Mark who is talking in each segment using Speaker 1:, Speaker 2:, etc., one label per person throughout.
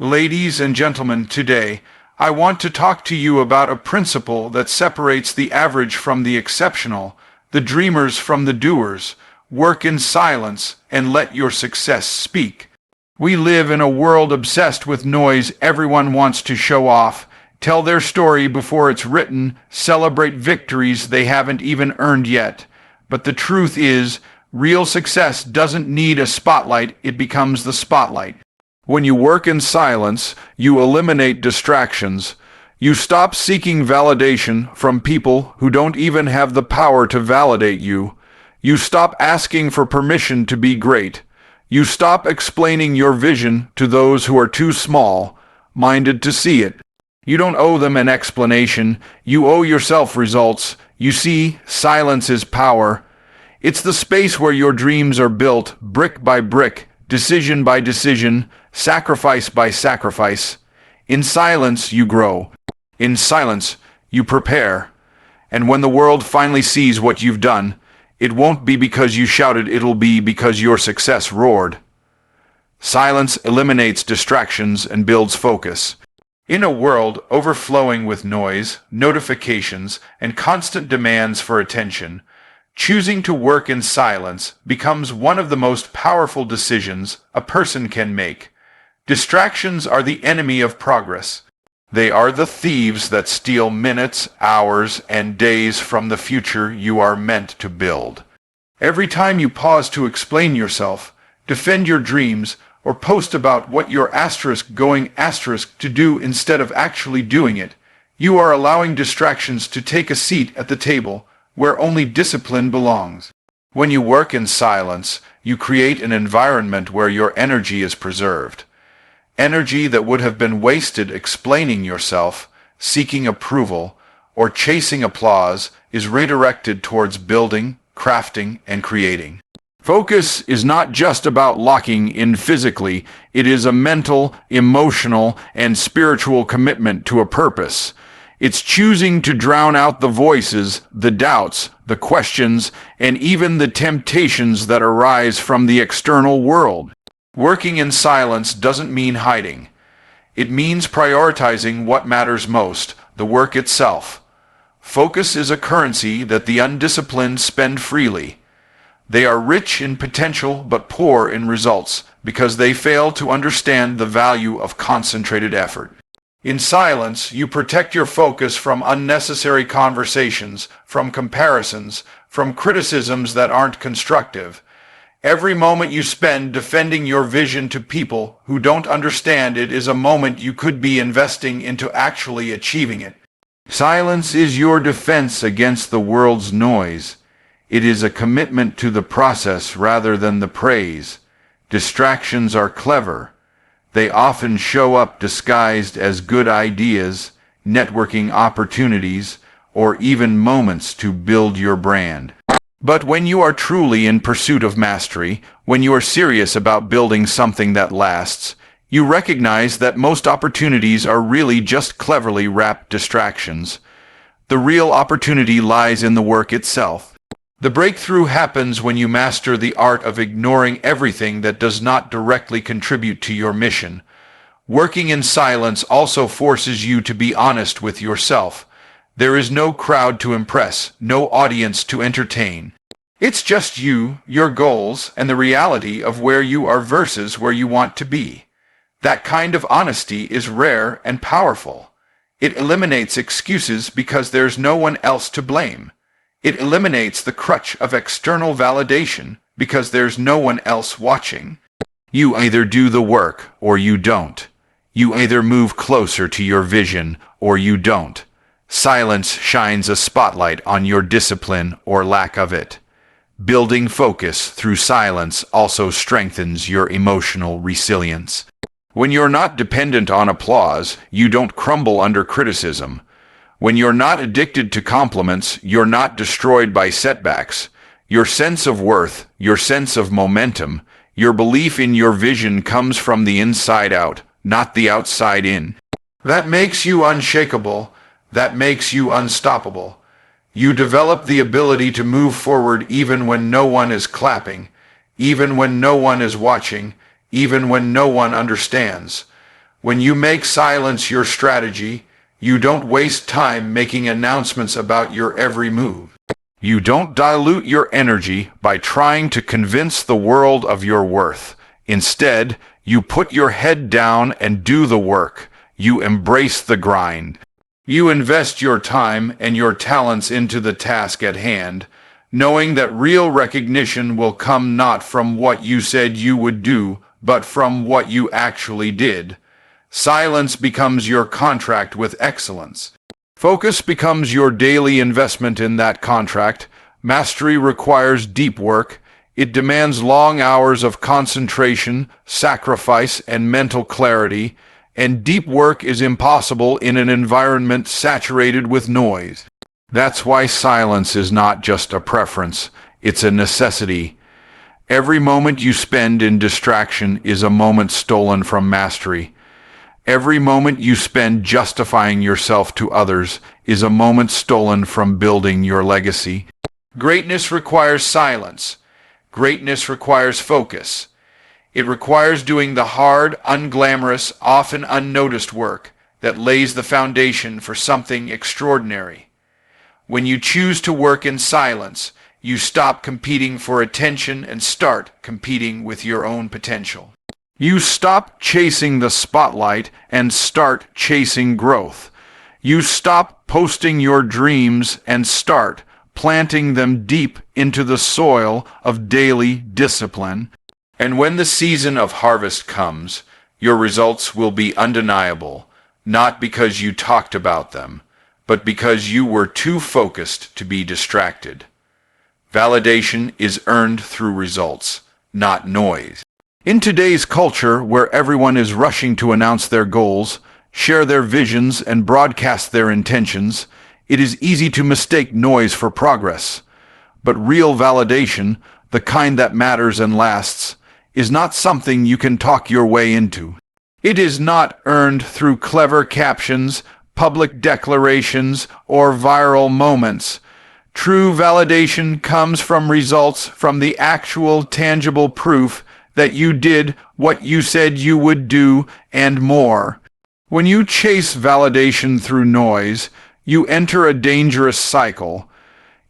Speaker 1: Ladies and gentlemen, today I want to talk to you about a principle that separates the average from the exceptional, the dreamers from the doers. Work in silence and let your success speak. We live in a world obsessed with noise. Everyone wants to show off, tell their story before it's written, celebrate victories they haven't even earned yet. But the truth is, real success doesn't need a spotlight, it becomes the spotlight. When you work in silence, you eliminate distractions. You stop seeking validation from people who don't even have the power to validate you. You stop asking for permission to be great. You stop explaining your vision to those who are too small-minded to see it. You don't owe them an explanation. You owe yourself results. You see, silence is power. It's the space where your dreams are built, brick by brick, decision by decision, sacrifice by sacrifice. In silence, you grow. In silence, you prepare. And when the world finally sees what you've done, it won't be because you shouted, it'll be because your success roared. Silence eliminates distractions and builds focus. In a world overflowing with noise, notifications, and constant demands for attention, choosing to work in silence becomes one of the most powerful decisions a person can make. Distractions are the enemy of progress. They are the thieves that steal minutes, hours, and days from the future you are meant to build. Every time you pause to explain yourself, defend your dreams, or post about what you're going to do instead of actually doing it, you are allowing distractions to take a seat at the table where only discipline belongs. When you work in silence, you create an environment where your energy is preserved. Energy that would have been wasted explaining yourself, seeking approval, or chasing applause is redirected towards building, crafting, and creating. Focus is not just about locking in physically, it is a mental, emotional, and spiritual commitment to a purpose. It's choosing to drown out the voices, the doubts, the questions, and even the temptations that arise from the external world. Working in silence doesn't mean hiding. It means prioritizing what matters most, the work itself. Focus is a currency that the undisciplined spend freely. They are rich in potential but poor in results because they fail to understand the value of concentrated effort. In silence, you protect your focus from unnecessary conversations, from comparisons, from criticisms that aren't constructive. Every moment you spend defending your vision to people who don't understand it is a moment you could be investing into actually achieving it. Silence is your defense against the world's noise. It is a commitment to the process rather than the praise. Distractions are clever. They often show up disguised as good ideas, networking opportunities, or even moments to build your brand. But when you are truly in pursuit of mastery, when you are serious about building something that lasts, you recognize that most opportunities are really just cleverly wrapped distractions. The real opportunity lies in the work itself. The breakthrough happens when you master the art of ignoring everything that does not directly contribute to your mission. Working in silence also forces you to be honest with yourself. There is no crowd to impress, no audience to entertain. It's just you, your goals, and the reality of where you are versus where you want to be. That kind of honesty is rare and powerful. It eliminates excuses because there's no one else to blame. It eliminates the crutch of external validation because there's no one else watching. You either do the work or you don't. You either move closer to your vision or you don't. Silence shines a spotlight on your discipline or lack of it. Building focus through silence also strengthens your emotional resilience. When you're not dependent on applause, you don't crumble under criticism. When you're not addicted to compliments, you're not destroyed by setbacks. Your sense of worth, your sense of momentum, your belief in your vision comes from the inside out, not the outside in. That makes you unshakable. That makes you unstoppable. You develop the ability to move forward even when no one is clapping, even when no one is watching, even when no one understands. When you make silence your strategy, you don't waste time making announcements about your every move. You don't dilute your energy by trying to convince the world of your worth. Instead, you put your head down and do the work. You embrace the grind. You invest your time and your talents into the task at hand, knowing that real recognition will come not from what you said you would do, but from what you actually did. Silence becomes your contract with excellence. Focus becomes your daily investment in that contract. Mastery requires deep work. It demands long hours of concentration, sacrifice, and mental clarity, and deep work is impossible in an environment saturated with noise. That's why silence is not just a preference, it's a necessity. Every moment you spend in distraction is a moment stolen from mastery. Every moment you spend justifying yourself to others is a moment stolen from building your legacy. Greatness requires silence. Greatness requires focus. It requires doing the hard, unglamorous, often unnoticed work that lays the foundation for something extraordinary. When you choose to work in silence, you stop competing for attention and start competing with your own potential. You stop chasing the spotlight and start chasing growth. You stop posting your dreams and start planting them deep into the soil of daily discipline. And when the season of harvest comes, your results will be undeniable, not because you talked about them, but because you were too focused to be distracted. Validation is earned through results, not noise. In today's culture, where everyone is rushing to announce their goals, share their visions, and broadcast their intentions, it is easy to mistake noise for progress. But real validation, the kind that matters and lasts, is not something you can talk your way into. It is not earned through clever captions, public declarations, or viral moments. True validation comes from results, from the actual tangible proof that you did what you said you would do and more. When you chase validation through noise, you enter a dangerous cycle.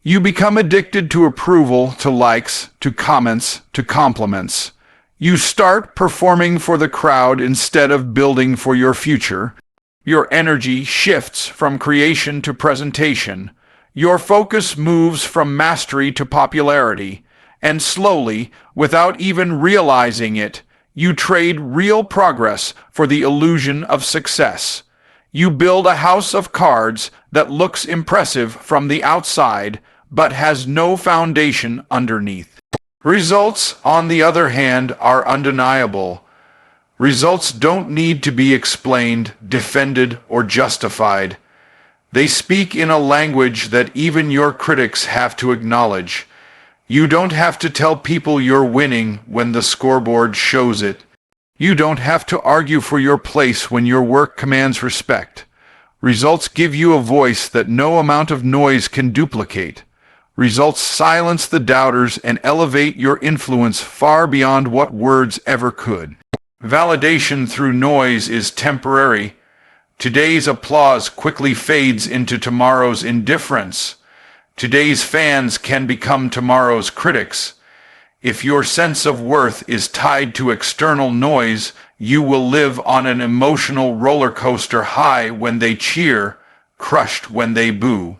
Speaker 1: You become addicted to approval, to likes, to comments, to compliments. You start performing for the crowd instead of building for your future. Your energy shifts from creation to presentation. Your focus moves from mastery to popularity. And slowly, without even realizing it, you trade real progress for the illusion of success. You build a house of cards that looks impressive from the outside, but has no foundation underneath. Results, on the other hand, are undeniable. Results don't need to be explained, defended, or justified. They speak in a language that even your critics have to acknowledge. You don't have to tell people you're winning when the scoreboard shows it. You don't have to argue for your place when your work commands respect. Results give you a voice that no amount of noise can duplicate. Results silence the doubters and elevate your influence far beyond what words ever could. Validation through noise is temporary. Today's applause quickly fades into tomorrow's indifference. Today's fans can become tomorrow's critics. If your sense of worth is tied to external noise, you will live on an emotional roller coaster, high when they cheer, crushed when they boo.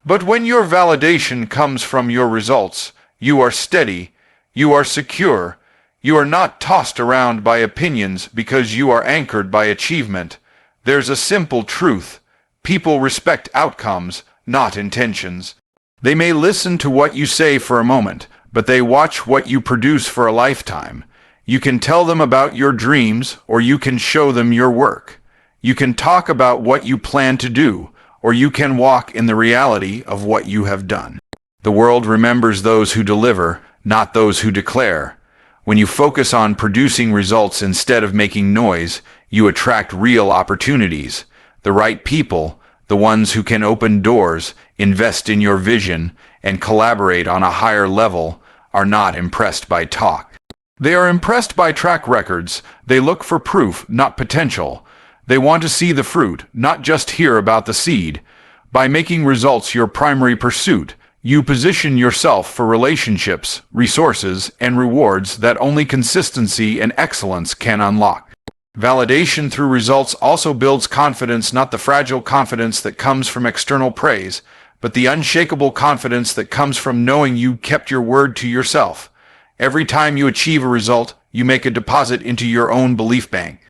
Speaker 1: But when your validation comes from your results, you are steady, you are secure, you are not tossed around by opinions because you are anchored by achievement. There's a simple truth: people respect outcomes, not intentions. They may listen to what you say for a moment, but they watch what you produce for a lifetime. You can tell them about your dreams, or you can show them your work. You can talk about what you plan to do, or you can walk in the reality of what you have done. The world remembers those who deliver, not those who declare. When you focus on producing results instead of making noise, you attract real opportunities. The right people, the ones who can open doors, invest in your vision, and collaborate on a higher level, are not impressed by talk. They are impressed by track records. They look for proof, not potential. They want to see the fruit, not just hear about the seed. By making results your primary pursuit, you position yourself for relationships, resources, and rewards that only consistency and excellence can unlock. Validation through results also builds confidence, not the fragile confidence that comes from external praise, but the unshakable confidence that comes from knowing you kept your word to yourself. Every time you achieve a result, you make a deposit into your own belief bank.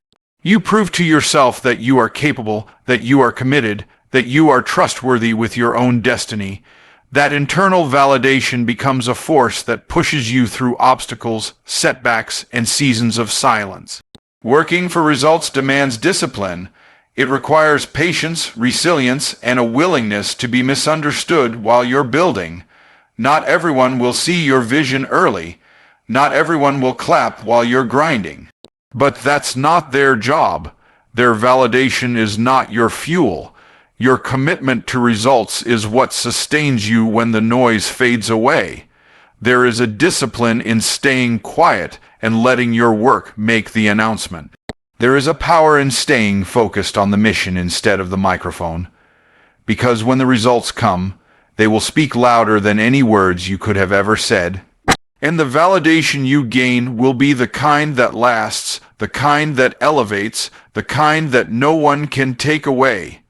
Speaker 1: You prove to yourself that you are capable, that you are committed, that you are trustworthy with your own destiny. That internal validation becomes a force that pushes you through obstacles, setbacks, and seasons of silence. Working for results demands discipline. It requires patience, resilience, and a willingness to be misunderstood while you're building. Not everyone will see your vision early. Not everyone will clap while you're grinding. But that's not their job. Their validation is not your fuel. Your commitment to results is what sustains you when the noise fades away. There is a discipline in staying quiet and letting your work make the announcement. There is a power in staying focused on the mission instead of the microphone. Because when the results come, they will speak louder than any words you could have ever said. And the validation you gain will be the kind that lasts, the kind that elevates, the kind that no one can take away.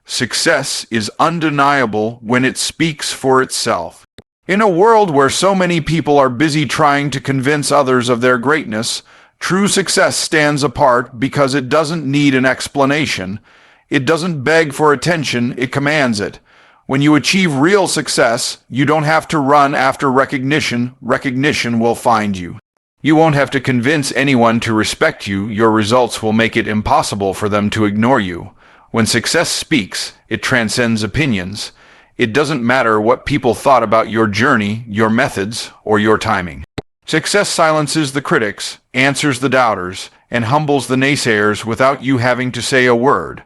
Speaker 1: Success is undeniable when it speaks for itself. In a world where so many people are busy trying to convince others of their greatness, true success stands apart because it doesn't need an explanation. It doesn't beg for attention, it commands it. When you achieve real success, you don't have to run after recognition. Recognition will find you. You won't have to convince anyone to respect you. Your results will make it impossible for them to ignore you. When success speaks, it transcends opinions. It doesn't matter what people thought about your journey, your methods, or your timing. Success silences the critics, answers the doubters, and humbles the naysayers without you having to say a word.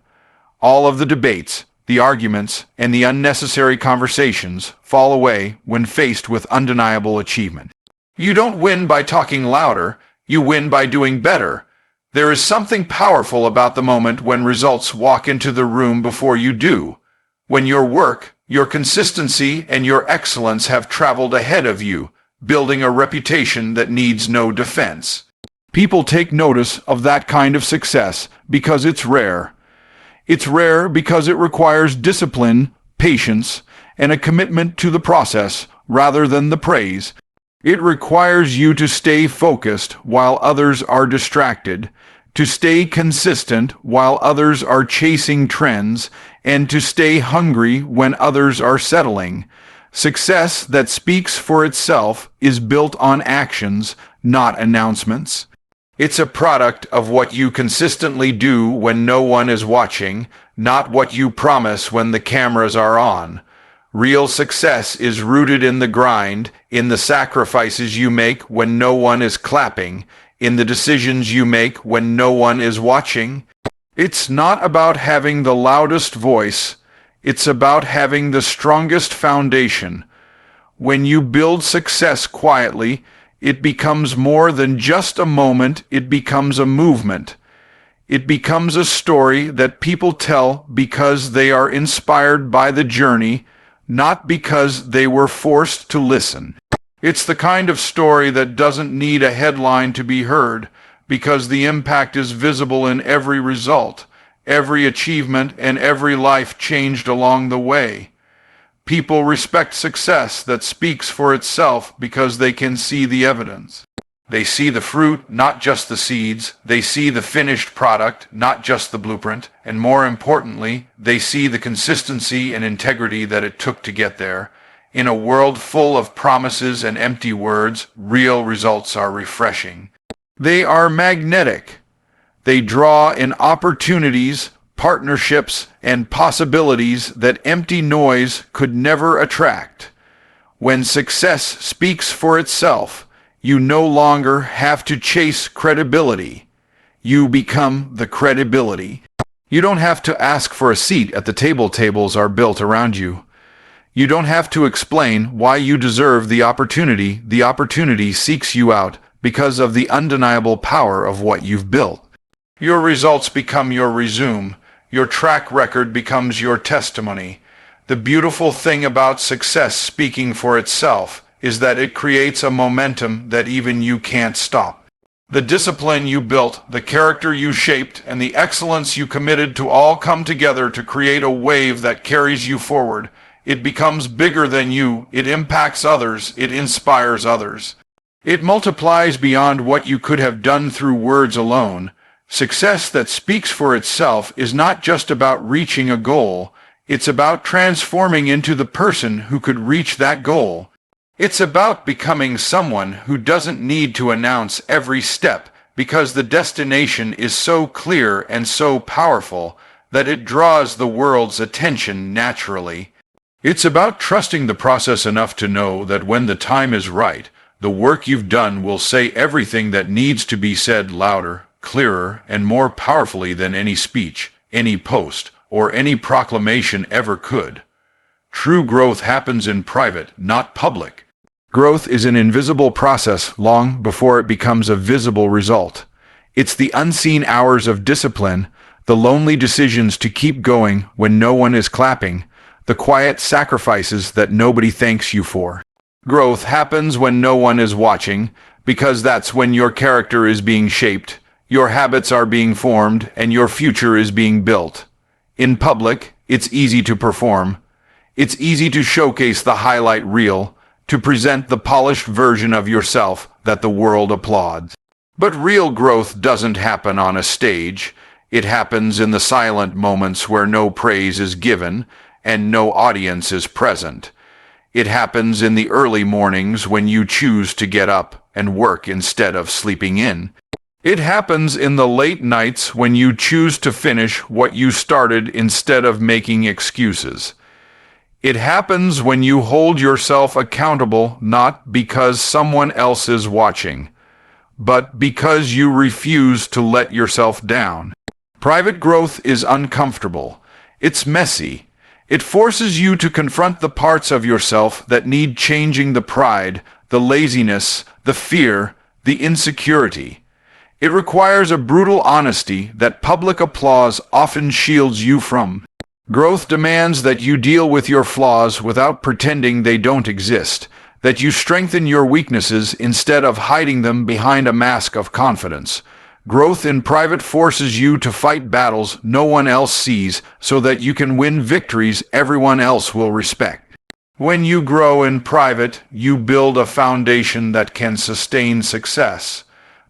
Speaker 1: All of the debates, the arguments, and the unnecessary conversations fall away when faced with undeniable achievement. You don't win by talking louder, you win by doing better. There is something powerful about the moment when results walk into the room before you do. When your work, your consistency, and your excellence have traveled ahead of you, building a reputation that needs no defense. People take notice of that kind of success because it's rare. It's rare because it requires discipline, patience, and a commitment to the process rather than the praise. It requires you to stay focused while others are distracted, to stay consistent while others are chasing trends, and to stay hungry when others are settling. Success that speaks for itself is built on actions, not announcements. It's a product of what you consistently do when no one is watching, not what you promise when the cameras are on. Real success is rooted in the grind, in the sacrifices you make when no one is clapping, in the decisions you make when no one is watching. It's not about having the loudest voice, it's about having the strongest foundation. When you build success quietly, it becomes more than just a moment, it becomes a movement. It becomes a story that people tell because they are inspired by the journey, not because they were forced to listen. It's the kind of story that doesn't need a headline to be heard, because the impact is visible in every result, every achievement, and every life changed along the way. People respect success that speaks for itself because they can see the evidence. They see the fruit, not just the seeds. They see the finished product, not just the blueprint. And more importantly, they see the consistency and integrity that it took to get there. In a world full of promises and empty words, real results are refreshing. They are magnetic. They draw in opportunities, partnerships, and possibilities that empty noise could never attract. When success speaks for itself, you no longer have to chase credibility. You become the credibility. You don't have to ask for a seat at the table. Tables are built around you. You don't have to explain why you deserve the opportunity. The opportunity seeks you out because of the undeniable power of what you've built. Your results become your resume. Your track record becomes your testimony. The beautiful thing about success speaking for itself is that it creates a momentum that even you can't stop. The discipline you built, the character you shaped, and the excellence you committed to all come together to create a wave that carries you forward. It becomes bigger than you, it impacts others, it inspires others. It multiplies beyond what you could have done through words alone. Success that speaks for itself is not just about reaching a goal, it's about transforming into the person who could reach that goal. It's about becoming someone who doesn't need to announce every step because the destination is so clear and so powerful that it draws the world's attention naturally. It's about trusting the process enough to know that when the time is right, the work you've done will say everything that needs to be said louder, clearer, and more powerfully than any speech, any post, or any proclamation ever could. True growth happens in private, not public. Growth is an invisible process long before it becomes a visible result. It's the unseen hours of discipline, the lonely decisions to keep going when no one is clapping, the quiet sacrifices that nobody thanks you for. Growth happens when no one is watching, because that's when your character is being shaped, your habits are being formed, and your future is being built. In public, it's easy to perform. It's easy to showcase the highlight reel, to present the polished version of yourself that the world applauds. But real growth doesn't happen on a stage. It happens in the silent moments where no praise is given and no audience is present. It happens in the early mornings when you choose to get up and work instead of sleeping in. It happens in the late nights when you choose to finish what you started instead of making excuses. It happens when you hold yourself accountable not because someone else is watching, but because you refuse to let yourself down. Private growth is uncomfortable. It's messy. It forces you to confront the parts of yourself that need changing: the pride, the laziness, the fear, the insecurity. It requires a brutal honesty that public applause often shields you from. Growth demands that you deal with your flaws without pretending they don't exist, that you strengthen your weaknesses instead of hiding them behind a mask of confidence. Growth in private forces you to fight battles no one else sees so that you can win victories everyone else will respect. When you grow in private, you build a foundation that can sustain success.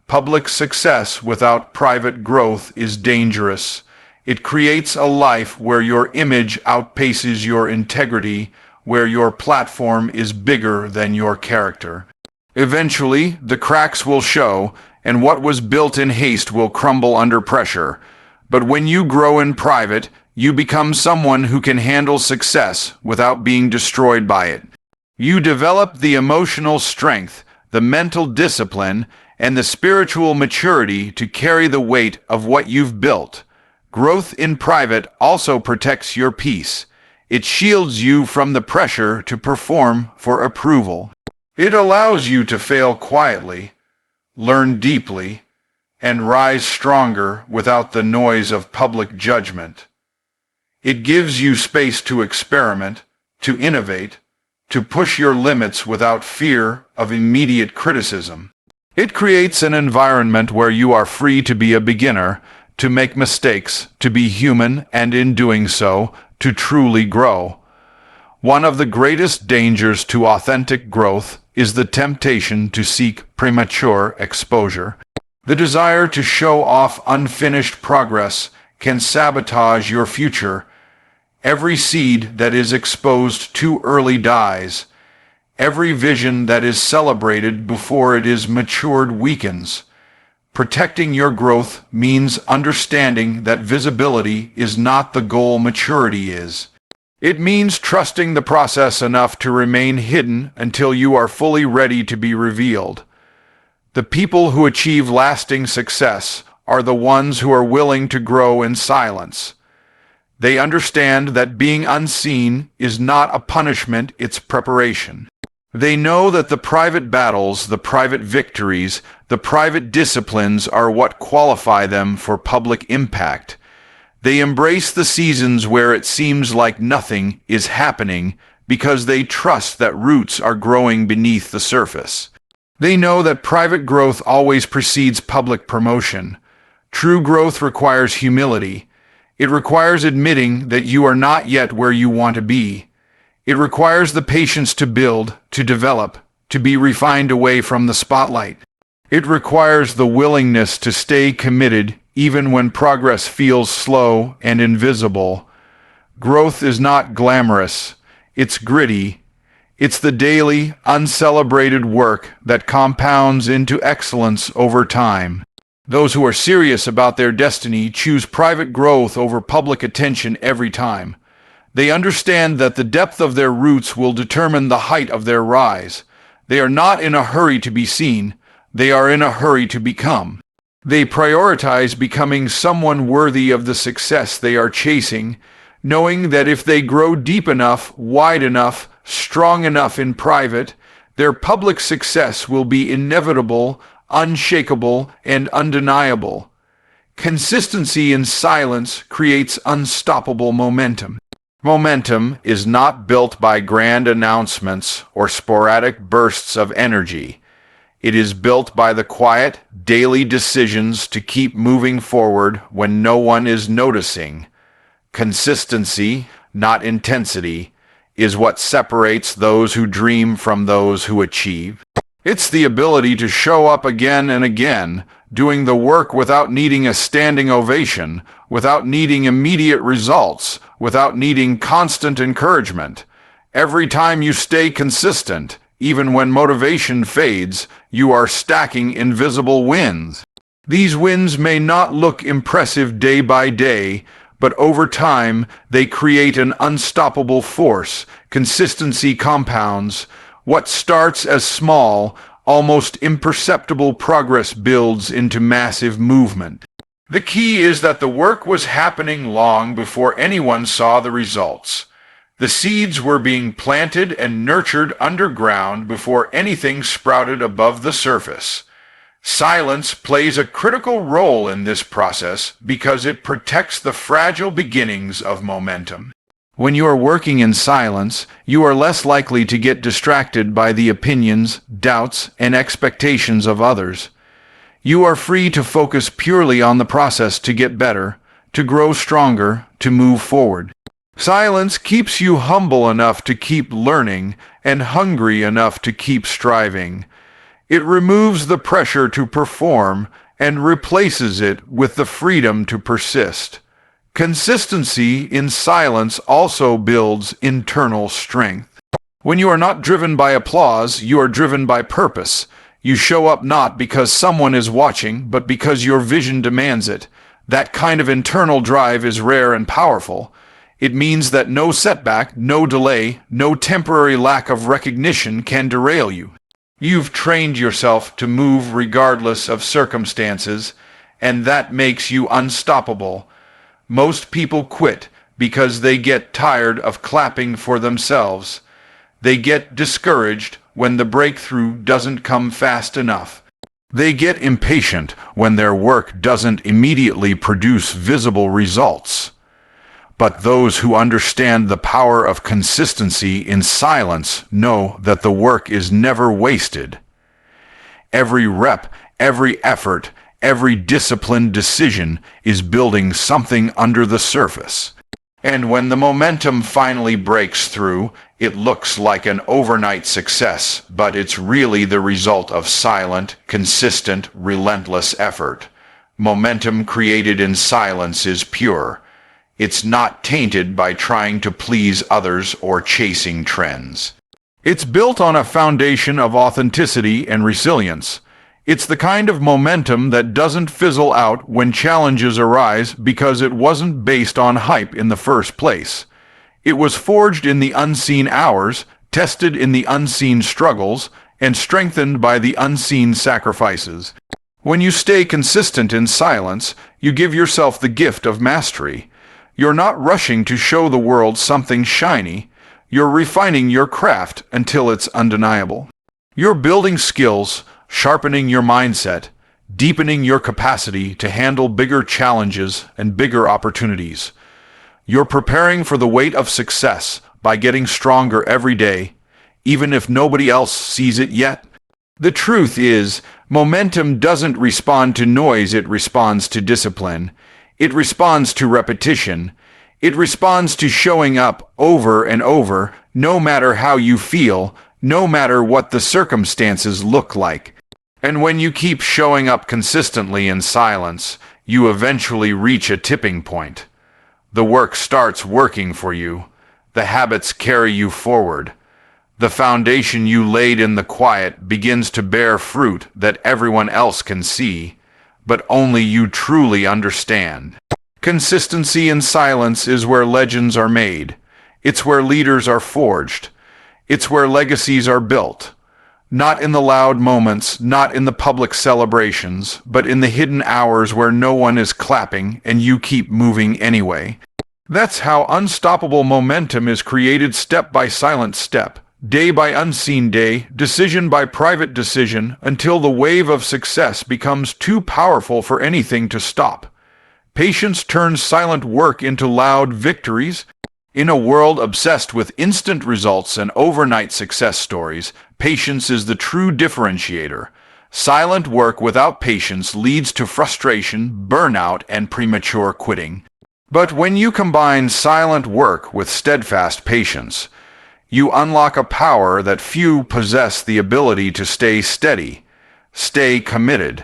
Speaker 1: Public success without private growth is dangerous. It creates a life where your image outpaces your integrity, where your platform is bigger than your character. Eventually, the cracks will show, and what was built in haste will crumble under pressure. But when you grow in private, you become someone who can handle success without being destroyed by it. You develop the emotional strength, the mental discipline, and the spiritual maturity to carry the weight of what you've built. Growth in private also protects your peace. It shields you from the pressure to perform for approval. It allows you to fail quietly, learn deeply, and rise stronger without the noise of public judgment. It gives you space to experiment, to innovate, to push your limits without fear of immediate criticism. It creates an environment where you are free to be a beginner, to make mistakes, to be human, and in doing so, to truly grow. One of the greatest dangers to authentic growth is the temptation to seek premature exposure. The desire to show off unfinished progress can sabotage your future. Every seed that is exposed too early dies. Every vision that is celebrated before it is matured weakens. Protecting your growth means understanding that visibility is not the goal, maturity is. It means trusting the process enough to remain hidden until you are fully ready to be revealed. The people who achieve lasting success are the ones who are willing to grow in silence. They understand that being unseen is not a punishment, it's preparation. They know that the private battles, the private victories, the private disciplines are what qualify them for public impact. They embrace the seasons where it seems like nothing is happening because they trust that roots are growing beneath the surface. They know that private growth always precedes public promotion. True growth requires humility. It requires admitting that you are not yet where you want to be. It requires the patience to build, to develop, to be refined away from the spotlight. It requires the willingness to stay committed even when progress feels slow and invisible. Growth is not glamorous. It's gritty. It's the daily, uncelebrated work that compounds into excellence over time. Those who are serious about their destiny choose private growth over public attention every time. They understand that the depth of their roots will determine the height of their rise. They are not in a hurry to be seen. They are in a hurry to become. They prioritize becoming someone worthy of the success they are chasing, knowing that if they grow deep enough, wide enough, strong enough in private, their public success will be inevitable, unshakable, and undeniable. Consistency in silence creates unstoppable momentum. Momentum is not built by grand announcements or sporadic bursts of energy. It is built by the quiet, daily decisions to keep moving forward when no one is noticing. Consistency, not intensity, is what separates those who dream from those who achieve. It's the ability to show up again and again, doing the work without needing a standing ovation, without needing immediate results, without needing constant encouragement. Every time you stay consistent, even when motivation fades, you are stacking invisible wins. These wins may not look impressive day by day, but over time they create an unstoppable force. Consistency compounds. What starts as small, almost imperceptible progress builds into massive movement. The key is that the work was happening long before anyone saw the results. The seeds were being planted and nurtured underground before anything sprouted above the surface. Silence plays a critical role in this process because it protects the fragile beginnings of momentum. When you are working in silence, you are less likely to get distracted by the opinions, doubts, and expectations of others. You are free to focus purely on the process to get better, to grow stronger, to move forward. Silence keeps you humble enough to keep learning and hungry enough to keep striving. It removes the pressure to perform and replaces it with the freedom to persist. Consistency in silence also builds internal strength. When you are not driven by applause, you are driven by purpose. You show up not because someone is watching, but because your vision demands it. That kind of internal drive is rare and powerful. It means that no setback, no delay, no temporary lack of recognition can derail you. You've trained yourself to move regardless of circumstances, and that makes you unstoppable. Most people quit because they get tired of clapping for themselves. They get discouraged when the breakthrough doesn't come fast enough. They get impatient when their work doesn't immediately produce visible results. But those who understand the power of consistency in silence know that the work is never wasted. Every rep, every effort, every disciplined decision is building something under the surface. And when the momentum finally breaks through, it looks like an overnight success, but it's really the result of silent, consistent, relentless effort. Momentum created in silence is pure. It's not tainted by trying to please others or chasing trends. It's built on a foundation of authenticity and resilience. It's the kind of momentum that doesn't fizzle out when challenges arise because it wasn't based on hype in the first place. It was forged in the unseen hours, tested in the unseen struggles, and strengthened by the unseen sacrifices. When you stay consistent in silence, you give yourself the gift of mastery. You're not rushing to show the world something shiny. You're refining your craft until it's undeniable. You're building skills, sharpening your mindset, deepening your capacity to handle bigger challenges and bigger opportunities. You're preparing for the weight of success by getting stronger every day, even if nobody else sees it yet. The truth is, momentum doesn't respond to noise, it responds to discipline. It responds to repetition. It responds to showing up over and over, no matter how you feel, no matter what the circumstances look like. And when you keep showing up consistently in silence, you eventually reach a tipping point. The work starts working for you. The habits carry you forward. The foundation you laid in the quiet begins to bear fruit that everyone else can see, but only you truly understand. Consistency in silence is where legends are made. It's where leaders are forged. It's where legacies are built. Not in the loud moments, not in the public celebrations, but in the hidden hours where no one is clapping and you keep moving anyway. That's how unstoppable momentum is created, step by silent step, day by unseen day, decision by private decision, until the wave of success becomes too powerful for anything to stop. Patience turns silent work into loud victories. In a world obsessed with instant results and overnight success stories, patience is the true differentiator. Silent work without patience leads to frustration, burnout, and premature quitting. But when you combine silent work with steadfast patience, you unlock a power that few possess: the ability to stay steady, stay committed,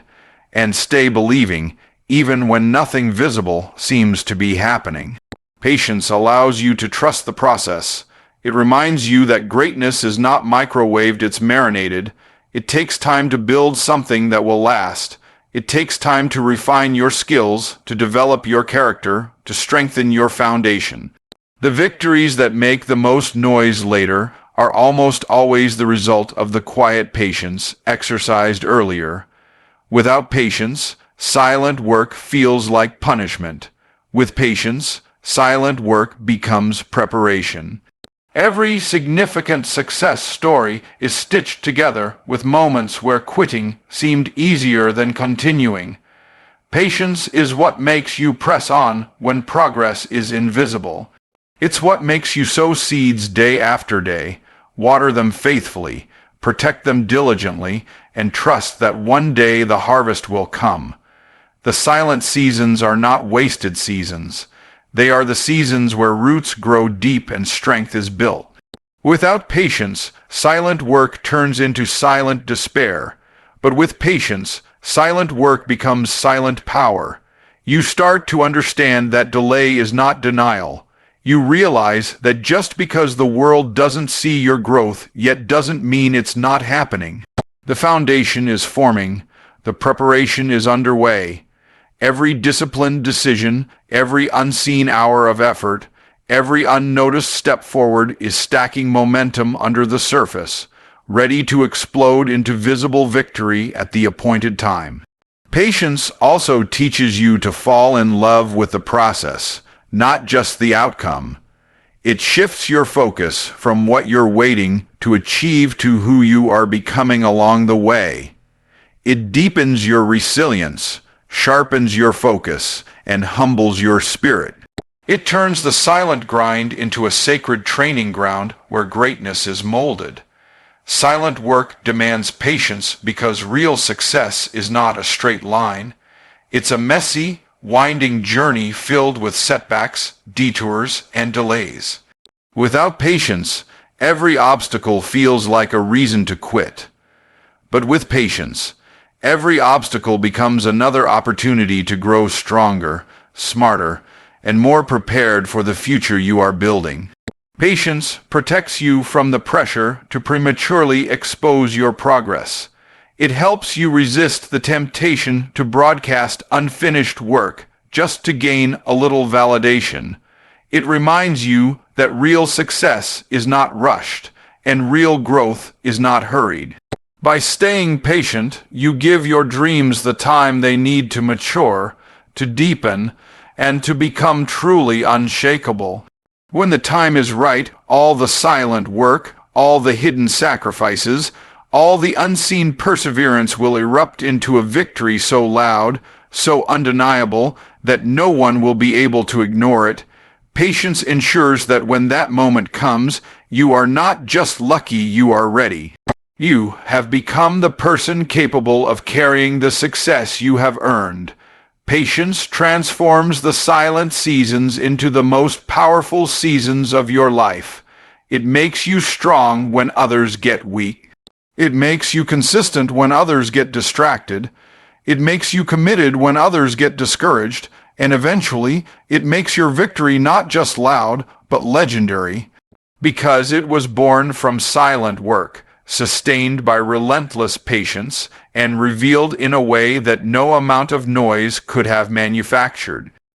Speaker 1: and stay believing, even when nothing visible seems to be happening. Patience allows you to trust the process. It reminds you that greatness is not microwaved, it's marinated. It takes time to build something that will last. It takes time to refine your skills, to develop your character, to strengthen your foundation. The victories that make the most noise later are almost always the result of the quiet patience exercised earlier. Without patience, silent work feels like punishment. With patience, silent work becomes preparation. Every significant success story is stitched together with moments where quitting seemed easier than continuing. Patience is what makes you press on when progress is invisible. It's what makes you sow seeds day after day, water them faithfully, protect them diligently, and trust that one day the harvest will come. The silent seasons are not wasted seasons. They are the seasons where roots grow deep and strength is built. Without patience, silent work turns into silent despair. But with patience, silent work becomes silent power. You start to understand that delay is not denial. You realize that just because the world doesn't see your growth yet doesn't mean it's not happening. The foundation is forming. The preparation is underway. Every disciplined decision, every unseen hour of effort, every unnoticed step forward is stacking momentum under the surface, ready to explode into visible victory at the appointed time. Patience also teaches you to fall in love with the process, not just the outcome. It shifts your focus from what you're waiting to achieve to who you are becoming along the way. It deepens your resilience, sharpens your focus, and humbles your spirit. It turns the silent grind into a sacred training ground where greatness is molded. Silent work demands patience because real success is not a straight line. It's a messy, winding journey filled with setbacks, detours, and delays. Without patience, every obstacle feels like a reason to quit. But with patience, every obstacle becomes another opportunity to grow stronger, smarter, and more prepared for the future you are building. Patience protects you from the pressure to prematurely expose your progress. It helps you resist the temptation to broadcast unfinished work just to gain a little validation. It reminds you that real success is not rushed, and real growth is not hurried. By staying patient, you give your dreams the time they need to mature, to deepen, and to become truly unshakable. When the time is right, all the silent work, all the hidden sacrifices, all the unseen perseverance will erupt into a victory so loud, so undeniable, that no one will be able to ignore it. Patience ensures that when that moment comes, you are not just lucky, you are ready. You have become the person capable of carrying the success you have earned. Patience transforms the silent seasons into the most powerful seasons of your life. It makes you strong when others get weak. It makes you consistent when others get distracted. It makes you committed when others get discouraged. And eventually, it makes your victory not just loud, but legendary. Because it was born from silent work, sustained by relentless patience, and revealed in a way that no amount of noise could have manufactured.